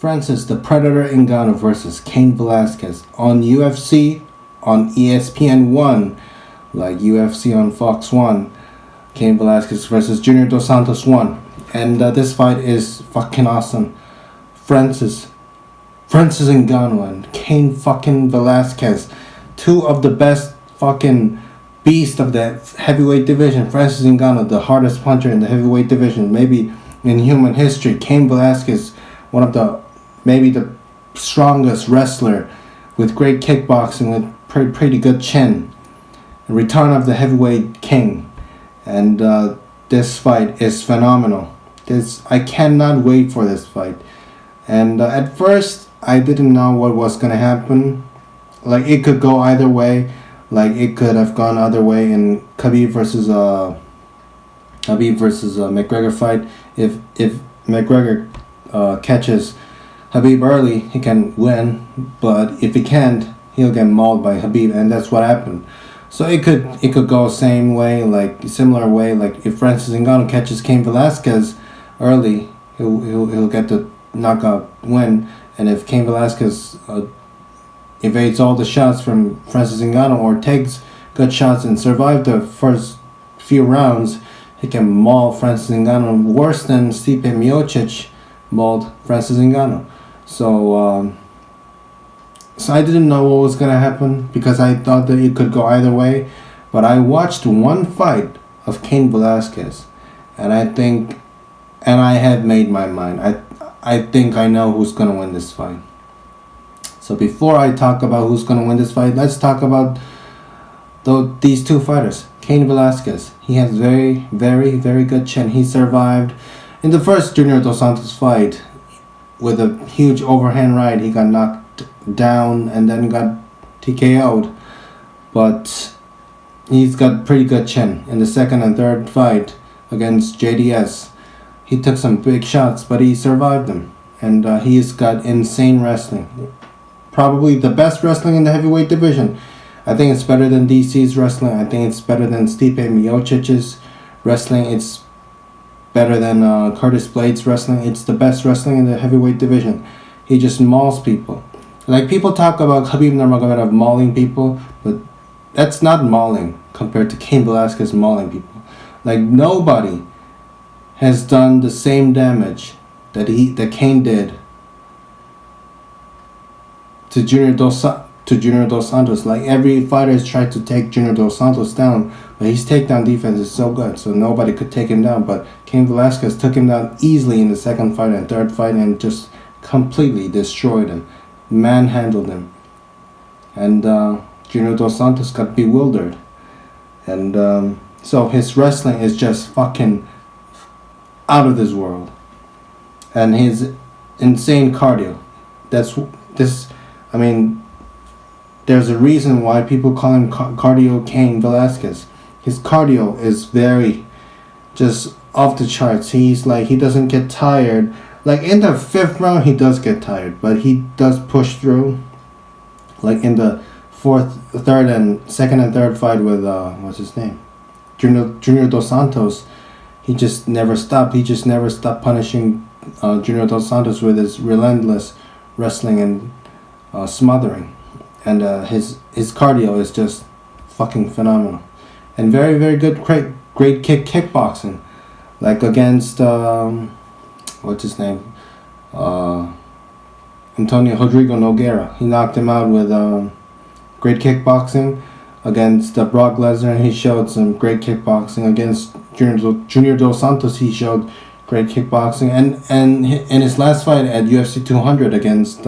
Francis the Predator Ngannou versus Cain Velasquez on UFC on ESPN1, like UFC on Fox 1. Cain Velasquez versus Junior Dos Santos 1. And this fight is fucking awesome. Francis Ngannou and Cain fucking Velasquez, two of the best fucking beasts of the heavyweight division. Francis Ngannou, the hardest puncher in the heavyweight division, maybe in human history. Cain Velasquez, one of maybe the strongest wrestler with great kickboxing, with pretty good chin. The return of the heavyweight king. And this fight is phenomenal. I cannot wait for this fight. And at first, I didn't know what was going to happen. Like, it could go either way. Like, it could have gone other way in Khabib versus McGregor fight. If McGregor catches Khabib early, he can win. But if he can't, he'll get mauled by Khabib, and that's what happened. So it could go same way, like similar way. Like if Francis Ngannou catches Cain Velasquez early, he'll get the knockout win. And if Cain Velasquez evades all the shots from Francis Ngannou or takes good shots and survive the first few rounds, he can maul Francis Ngannou worse than Stipe Miocic mauled Francis Ngannou. So I didn't know what was gonna happen because I thought that it could go either way. But I watched one fight of Cain Velasquez, and I had made my mind. I think I know who's gonna win this fight. So before I talk about who's gonna win this fight, let's talk about these two fighters. Cain Velasquez, he has very, very, very good chin. He survived in the first Junior Dos Santos fight with a huge overhand right. He got knocked down and then got TKO'd, but he's got pretty good chin. In the second and third fight against JDS, he took some big shots, but he survived them, and he's got insane wrestling, probably the best wrestling in the heavyweight division. I think it's better than DC's wrestling. I think it's better than Stipe Miocic's wrestling. It's better than Curtis Blades' wrestling. It's the best wrestling in the heavyweight division. He just mauls people. Like, people talk about Khabib Nurmagomedov mauling people, but that's not mauling compared to Cain Velasquez mauling people. Like, nobody has done the same damage that Cain did to Junior Dos Santos. Like, every fighter has tried to take Junior Dos Santos down, but his takedown defense is so good, so nobody could take him down. But Cain Velasquez took him down easily in the second fight and third fight and just completely destroyed him, manhandled him, and Junior Dos Santos got bewildered. And so his wrestling is just fucking out of this world, and his insane cardio. There's a reason why people call him Cardio Cain Velasquez. His cardio is very just off the charts. He doesn't get tired. Like, in the fifth round, he does get tired, but he does push through. Like, in the second and third fight with, what's his name? Junior Dos Santos, he just never stopped. He just never stopped punishing Junior Dos Santos with his relentless wrestling and smothering. And his cardio is just fucking phenomenal. And very, very good, great kickboxing. Like, against, what's his name? Antonio Rodrigo Nogueira. He knocked him out with great kickboxing. Against Brock Lesnar, he showed some great kickboxing. Against Junior Dos Santos, he showed great kickboxing. And in his last fight at UFC 200 against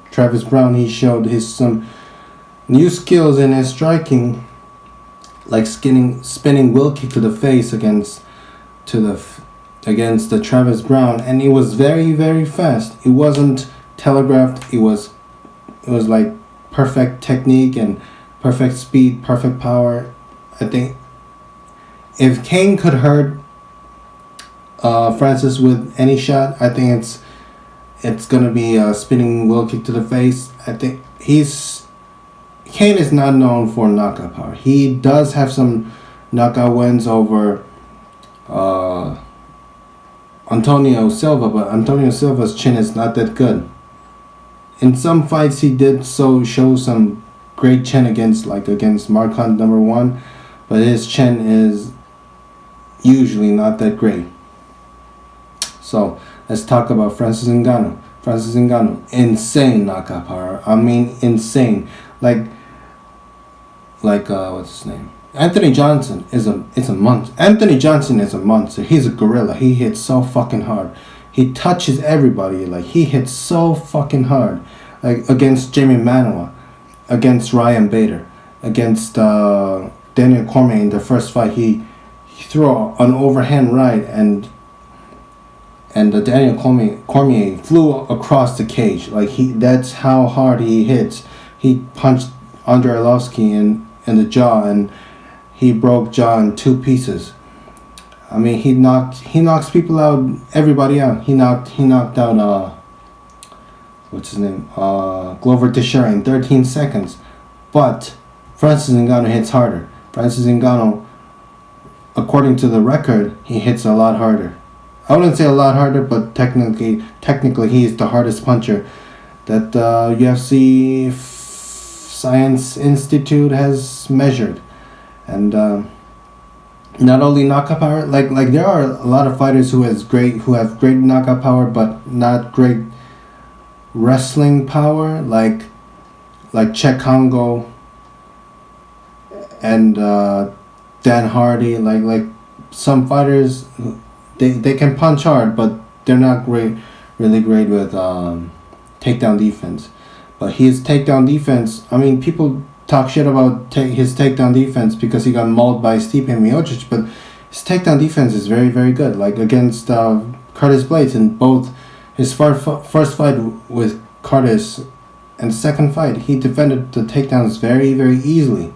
Travis Brown, he showed some new skills in his striking, like spinning wheel kick to the face against the Travis Brown, and it was very, very fast. It wasn't telegraphed. It was like perfect technique and perfect speed, perfect power. I think if Cain could hurt Francis with any shot, I think it's gonna be a spinning wheel kick to the face. I think Cain is not known for knockout power. He does have some knockout wins over Antonio Silva, but Antonio Silva's chin is not that good. in some fights he did show some great chin against Mark Hunt #1, but his chin is usually not that great. So let's talk about Francis Ngannou. Francis Ngannou, insane knockout power. I mean, insane. Like what's his name? Anthony Johnson is a monster. Anthony Johnson is a monster. He's a gorilla. He hits so fucking hard. He touches everybody. Like, he hits so fucking hard. Like, against Jamie Manuwa, against Ryan Bader, against Daniel Cormier in the first fight, he threw an overhand right, and Daniel Cormier flew across the cage. Like, that's how hard he hits. He punched Andrei Arlovski in the jaw, and he broke jaw in 2 pieces. I mean, he knocks people out, everybody out. He knocked out what's his name? Glover Teixeira in 13 seconds. But Francis Ngannou hits harder. Francis Ngannou, according to the record, he hits a lot harder. I wouldn't say a lot harder, but technically he is the hardest puncher that UFC Science Institute has measured. And not only knockout power, like there are a lot of fighters who have great knockout power, but not great wrestling power, like Chet Congo and Dan Hardy. Like some fighters, they can punch hard, but they're not really great with takedown defense. But his takedown defense, I mean, people talk shit about his takedown defense because he got mauled by Stipe Miocic, but his takedown defense is very, very good. Like against Curtis Blades in both his first fight with Curtis and second fight, he defended the takedowns very, very easily.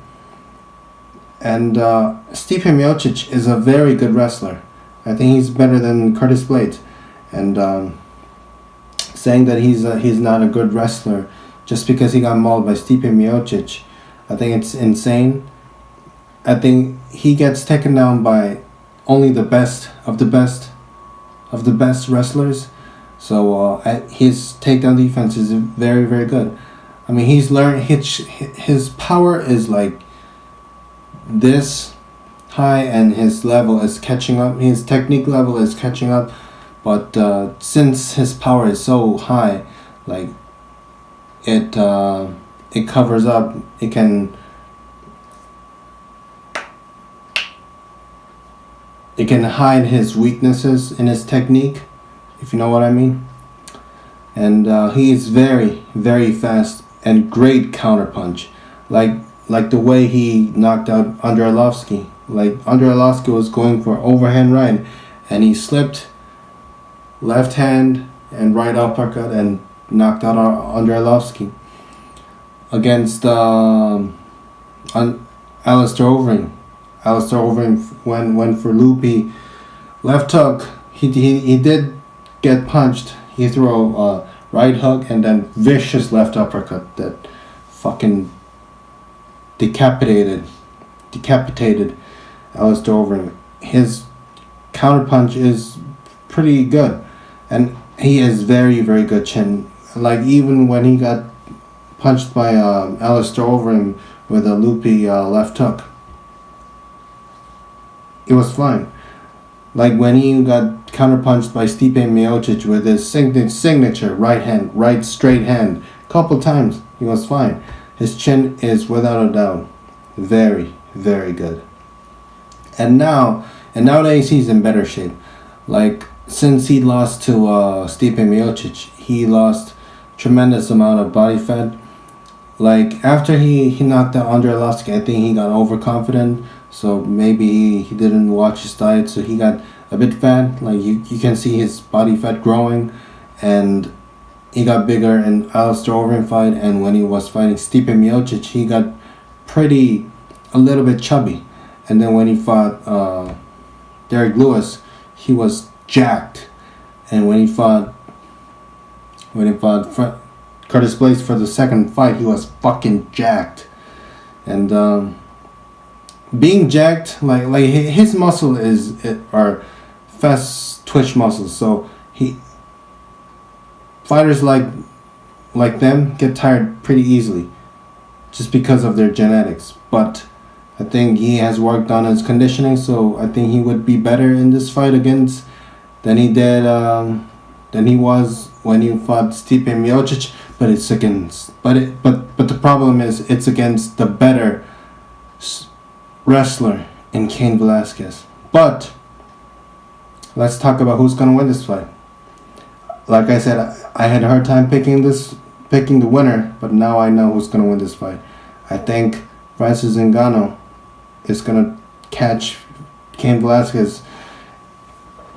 And Stipe Miocic is a very good wrestler. I think he's better than Curtis Blades. And saying that he's not a good wrestler just because he got mauled by Stipe Miocic, I think it's insane. I think he gets taken down by only the best of the best wrestlers. So his takedown defense is very, very good. I mean, he's learned his power is like this high, and his level is catching up. His technique level is catching up, but since his power is so high, like it covers up. It can hide his weaknesses in his technique, if you know what I mean. And he is very, very fast and great counterpunch. Like the way he knocked out Andrei Arlovski. Like Andrei Arlovski was going for overhand right, and he slipped left hand and right uppercut and knocked out Andrei Arlovski. Against Alistair Overeem. Alistair Overeem went for loopy left hook. He did get punched. He threw a right hook and then vicious left uppercut that fucking decapitated Alistair Overeem. His counterpunch is pretty good, and he has very, very good chin. Like even when he got punched by Alistair Overeem with a loopy left hook, it was fine. Like when he got counterpunched by Stipe Miocic with his signature right straight hand, couple times, he was fine. His chin is without a doubt very, very good. And nowadays he's in better shape. Like since he lost to Stipe Miocic, he lost tremendous amount of body fat. Like after he knocked out Andrei Arlovski, I think he got overconfident. So maybe he didn't watch his diet, so he got a bit fat. Like you can see his body fat growing, and he got bigger in Alistair Overeem fight. And when he was fighting Stipe Miocic, he got a little bit chubby. And then when he fought Derek Lewis, he was jacked. And when he fought Curtis Blades for the second fight, he was fucking jacked. And being jacked, like his muscle are fast twitch muscles. So fighters like like them get tired pretty easily, just because of their genetics. But I think he has worked on his conditioning, so I think he would be better in this fight against than he did than he was when he fought Stipe Miocic. But it's against but the problem is it's against the better wrestler in Cain Velasquez. But let's talk about who's gonna win this fight. Like I said, I had a hard time picking the winner, but now I know who's gonna win this fight. I think Francis Ngannou is gonna catch Cain Velasquez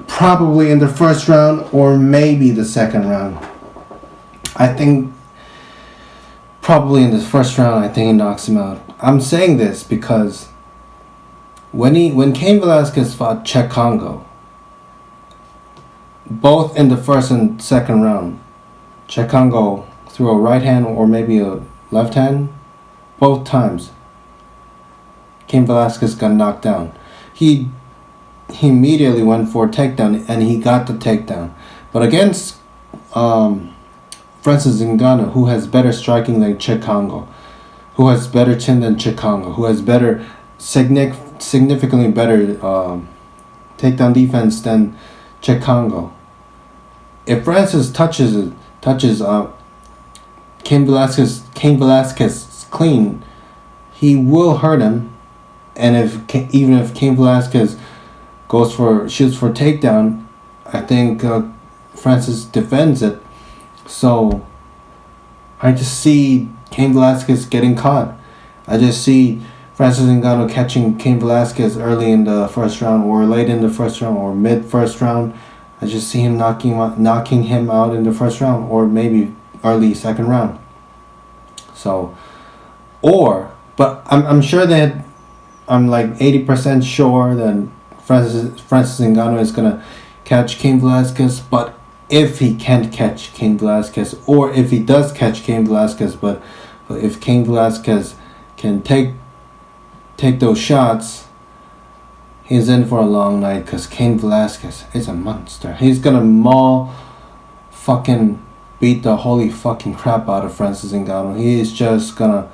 probably in the first round or maybe the second round. I think probably in the first round. I think he knocks him out. I'm saying this because when Cain Velasquez fought Czech Congo, both in the first and second round, Czech Congo threw a right hand or maybe a left hand, both times. Cain Velasquez got knocked down. He immediately went for a takedown and he got the takedown. But against Francis Ngannou, who has better striking than Czech Congo, who has better chin than Czech Congo, who has better significantly better takedown defense than Czech Congo. If Francis touches Cain Velasquez clean, he will hurt him. And even if Cain Velasquez shoots for takedown, I think Francis defends it. So I just see Cain Velasquez getting caught. I just see Francis Ngannou catching Cain Velasquez early in the first round or late in the first round or mid first round. I just see him knocking him out in the first round or maybe early second round. So, but I'm sure that I'm like 80% sure that Francis Ngannou is gonna catch Cain Velasquez. But if he can't catch Cain Velasquez, or if he does catch Cain Velasquez, but if Cain Velasquez can take those shots, he's in for a long night because Cain Velasquez is a monster. He's gonna beat the holy fucking crap out of Francis Ngannou. He is just gonna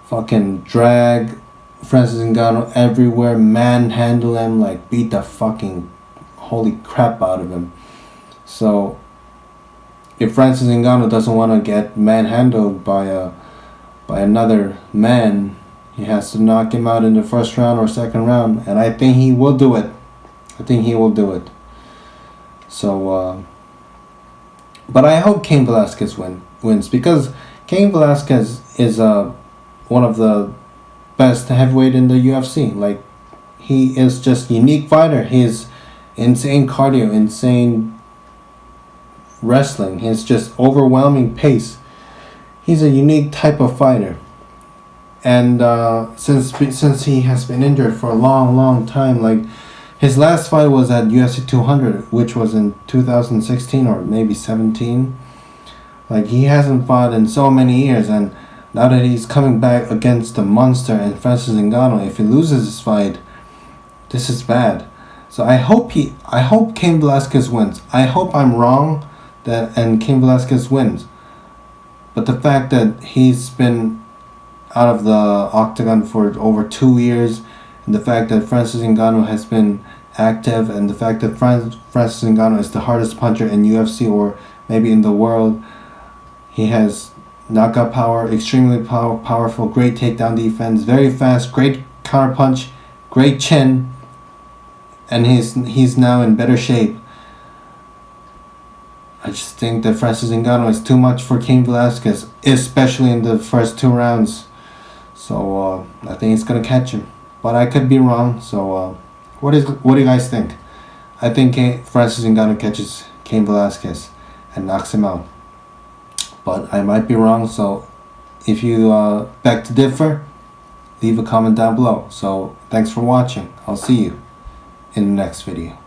fucking drag Francis Ngannou everywhere, manhandle him, like beat the fucking holy crap out of him. So if Francis Ngannou doesn't want to get manhandled by another man, he has to knock him out in the first round or second round, and I think he will do it. So, but I hope Cain Velasquez wins because Cain Velasquez is one of the best heavyweight in the UFC. Like, he is just a unique fighter. He is insane cardio, insane wrestling. He's just overwhelming pace. He's a unique type of fighter. And since he has been injured for a long time, like his last fight was at UFC 200, which was in 2016 or maybe 17. Like, he hasn't fought in so many years, and now that he's coming back against the monster and Francis Ngannou, if he loses this fight, this is bad. So I hope Cain Velasquez wins. I hope I'm wrong and Cain Velasquez wins. But the fact that he's been out of the octagon for over 2 years, and the fact that Francis Ngannou has been active, and the fact that Francis Ngannou is the hardest puncher in UFC or maybe in the world, he has knockout power, extremely powerful, great takedown defense, very fast, great counter punch, great chin, and he's now in better shape. I just think that Francis Ngannou is too much for Cain Velasquez, especially in the first 2 rounds. So I think he's gonna catch him, but I could be wrong. So what do you guys think? I think Francis Ngannou catches Cain Velasquez and knocks him out, but I might be wrong. So if you beg to differ, leave a comment down below. So thanks for watching. I'll see you in the next video.